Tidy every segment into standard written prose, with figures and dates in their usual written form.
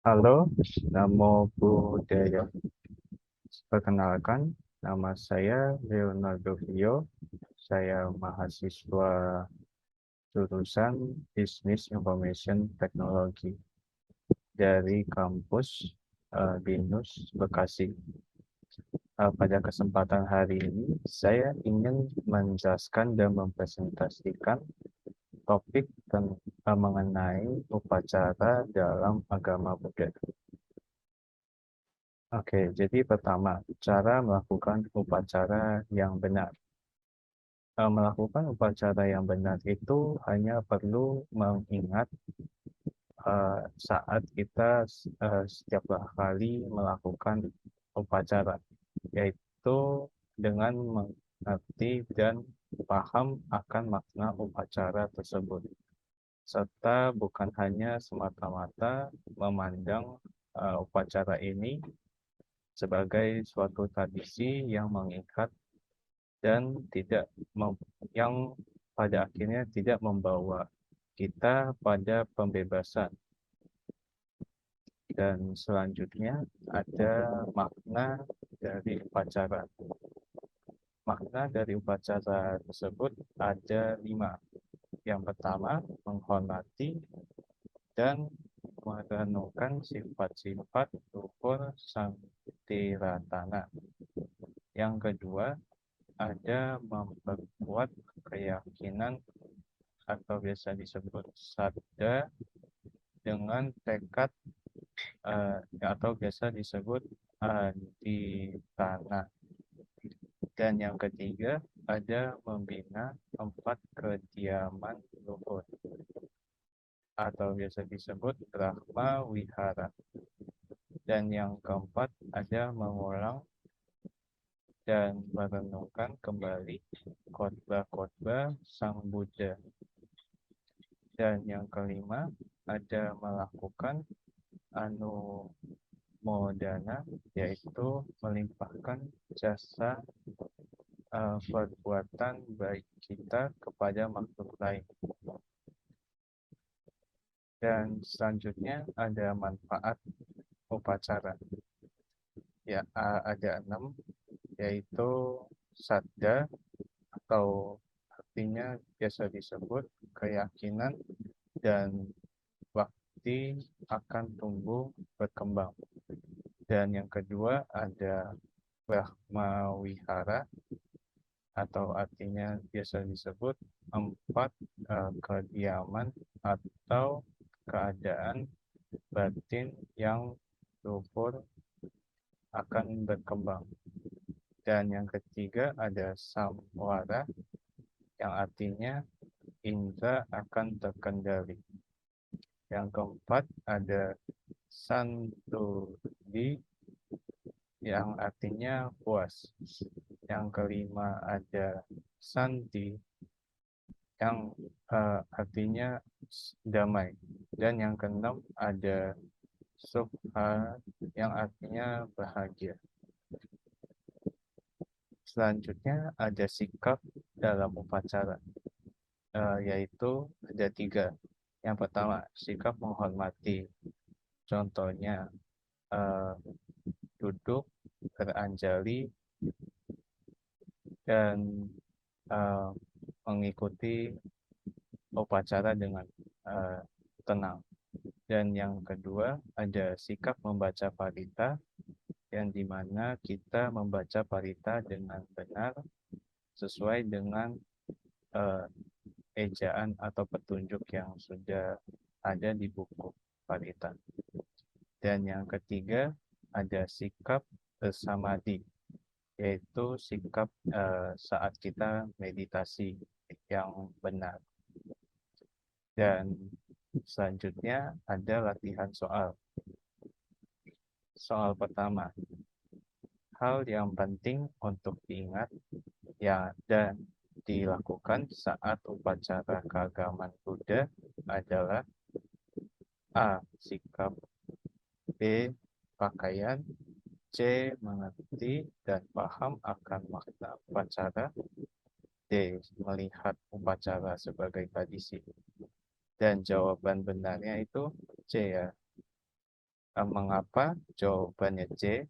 Halo, Namo Buddhaya. Perkenalkan, nama saya Leonardo Vio. Saya mahasiswa jurusan Business Information Technology dari kampus BINUS Bekasi. Pada kesempatan hari ini, saya ingin menjelaskan dan mempresentasikan topik mengenai upacara dalam agama Buddha. Oke, jadi pertama, cara melakukan upacara yang benar. Melakukan upacara yang benar itu hanya perlu mengingat saat kita setiap kali melakukan upacara, yaitu dengan mengerti dan paham akan makna upacara tersebut, serta bukan hanya semata-mata memandang upacara ini sebagai suatu tradisi yang mengikat dan tidak yang pada akhirnya tidak membawa kita pada pembebasan. Dan selanjutnya ada makna dari upacara. Makna dari upacara tersebut ada 5. Yang pertama, menghormati dan merenungkan sifat-sifat luhur Sang Tiratana. Yang kedua, ada memperkuat keyakinan atau biasa disebut sadda dengan tekad atau biasa disebut aditana. Dan yang ketiga ada membina tempat kediaman luhur atau biasa disebut Brahma Wihara. Dan yang keempat ada mengulang dan merenungkan kembali khotbah-khotbah Sang Buddha. Dan yang kelima ada melakukan anumodana, yaitu melimpahkan jasa perbuatan baik kita kepada makhluk lain. Dan selanjutnya ada manfaat upacara. Ya, ada 6, yaitu sadda atau artinya biasa disebut keyakinan dan bakti akan tumbuh berkembang. Dan yang kedua ada Brahma Wihara atau artinya biasa disebut 4 kediaman atau keadaan batin yang luhur akan berkembang. Dan yang ketiga ada samwara yang artinya indra akan terkendali. Yang keempat ada santudi yang artinya puas. Yang kelima ada santi yang artinya damai. Dan yang keenam ada sukha yang artinya bahagia. Selanjutnya ada sikap dalam upacara, yaitu ada 3. Yang pertama, sikap menghormati. Contohnya, duduk, beranjali, dan mengikuti upacara dengan tenang. Dan yang kedua, ada sikap membaca parita, yang dimana kita membaca parita dengan benar sesuai dengan ejaan atau petunjuk yang sudah ada di buku parita. Dan yang ketiga ada sikap samadhi, yaitu sikap saat kita meditasi yang benar. Dan selanjutnya ada latihan soal. Soal pertama, hal yang penting untuk diingat ya dan dilakukan saat upacara keagamaan Buddha adalah A. Sikap, B. Pakaian, C. Mengerti dan paham akan makna upacara, D. Melihat upacara sebagai tradisi. Dan jawaban benarnya itu C ya. Mengapa? Jawabannya C,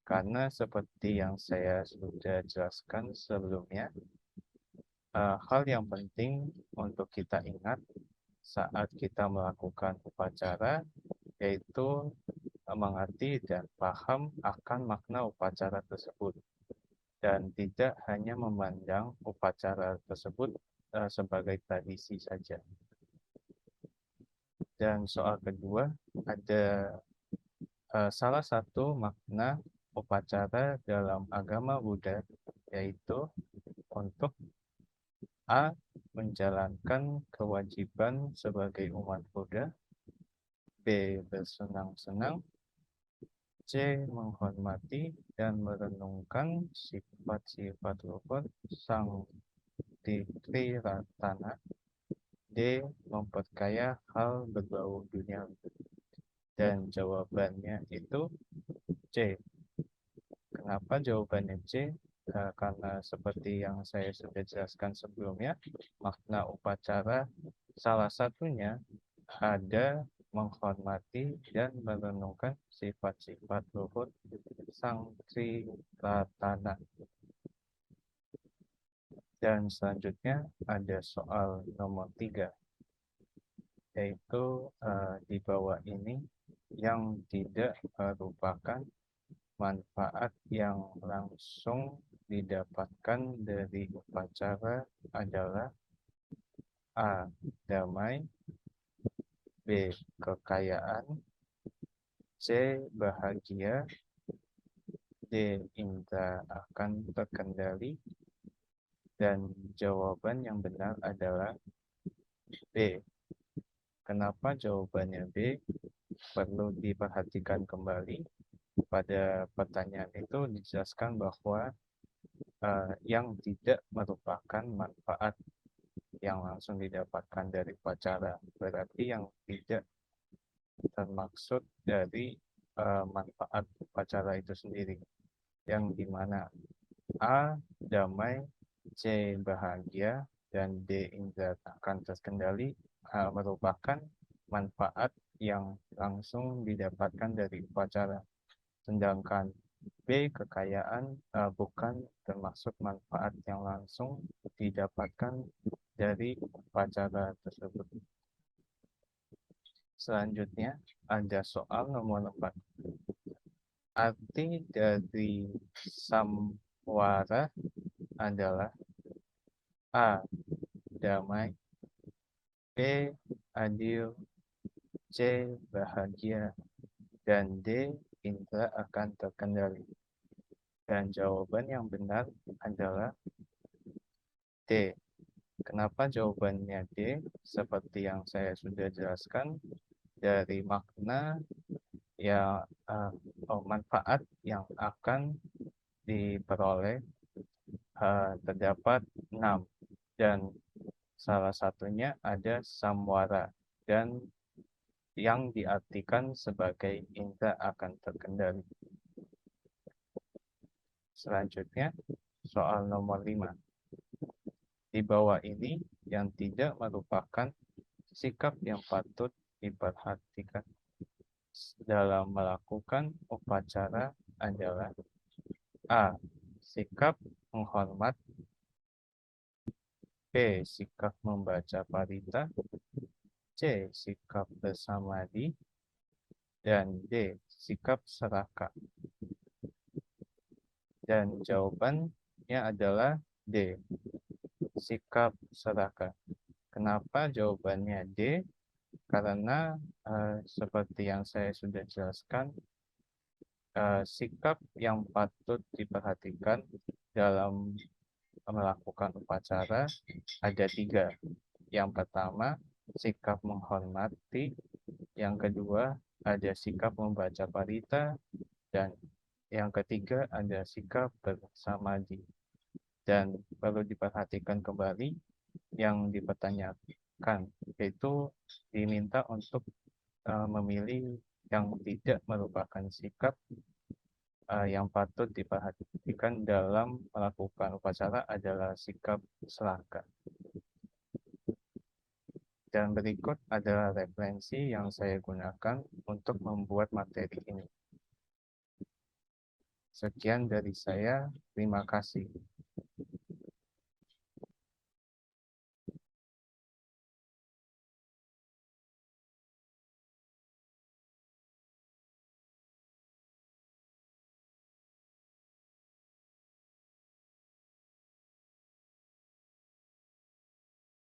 karena seperti yang saya sudah jelaskan sebelumnya, hal yang penting untuk kita ingat saat kita melakukan upacara yaitu mengerti dan paham akan makna upacara tersebut dan tidak hanya memandang upacara tersebut sebagai tradisi saja. Dan soal kedua, ada salah satu makna upacara dalam agama Buddha yaitu untuk A. Menjalankan kewajiban sebagai umat Buddha, B. Bersenang-senang, C. Menghormati dan merenungkan sifat-sifat luhur Sang Triratana, D. Memperkaya hal berbau dunia. Dan jawabannya itu C. Kenapa jawabannya C? Karena seperti yang saya sudah jelaskan sebelumnya, makna upacara salah satunya ada menghormati dan merenungkan sifat-sifat luhur Sang Triratana. Dan selanjutnya ada soal nomor 3, yaitu di bawah ini yang tidak merupakan manfaat yang langsung didapatkan dari upacara adalah A. Damai, B. Kekayaan, C. Bahagia, D. Indra akan terkendali, dan jawaban yang benar adalah B. Kenapa jawabannya B? Perlu diperhatikan kembali. Pada pertanyaan itu dijelaskan bahwa yang tidak merupakan manfaat yang langsung didapatkan dari upacara, berarti yang tidak termaksud dari manfaat upacara itu sendiri, yang dimana A. Damai, C. Bahagia, dan D. Indra akan terkendali merupakan manfaat yang langsung didapatkan dari upacara, sedangkan B. Kekayaan bukan termasuk manfaat yang langsung didapatkan dari upacara tersebut. Selanjutnya ada soal nomor 4. Arti dari samwara adalah A. Damai, B. Adil, C. Bahagia, dan D. Indra akan terkendali. Dan jawaban yang benar adalah D. Kenapa jawabannya D? Seperti yang saya sudah jelaskan, dari makna ya manfaat yang akan diperoleh terdapat 6, dan salah satunya ada samwara, dan yang diartikan sebagai indra akan terkendali. Selanjutnya, soal nomor 5. Di bawah ini yang tidak merupakan sikap yang patut diperhatikan dalam melakukan upacara adalah A. Sikap menghormat, B. Sikap membaca parita, C. Sikap bersamadi, dan D. Sikap serakah. Dan jawabannya adalah D. Sikap serakah. Kenapa jawabannya D? Karena seperti yang saya sudah jelaskan, sikap yang patut diperhatikan dalam melakukan upacara ada 3. Yang pertama, sikap menghormati. Yang kedua, ada sikap membaca parita. Dan yang ketiga, ada sikap bersamadi. Dan perlu diperhatikan kembali yang dipertanyakan, yaitu diminta untuk memilih yang tidak merupakan sikap yang patut diperhatikan dalam melakukan upacara adalah sikap serakah. Dan berikut adalah referensi yang saya gunakan untuk membuat materi ini. Sekian dari saya, terima kasih.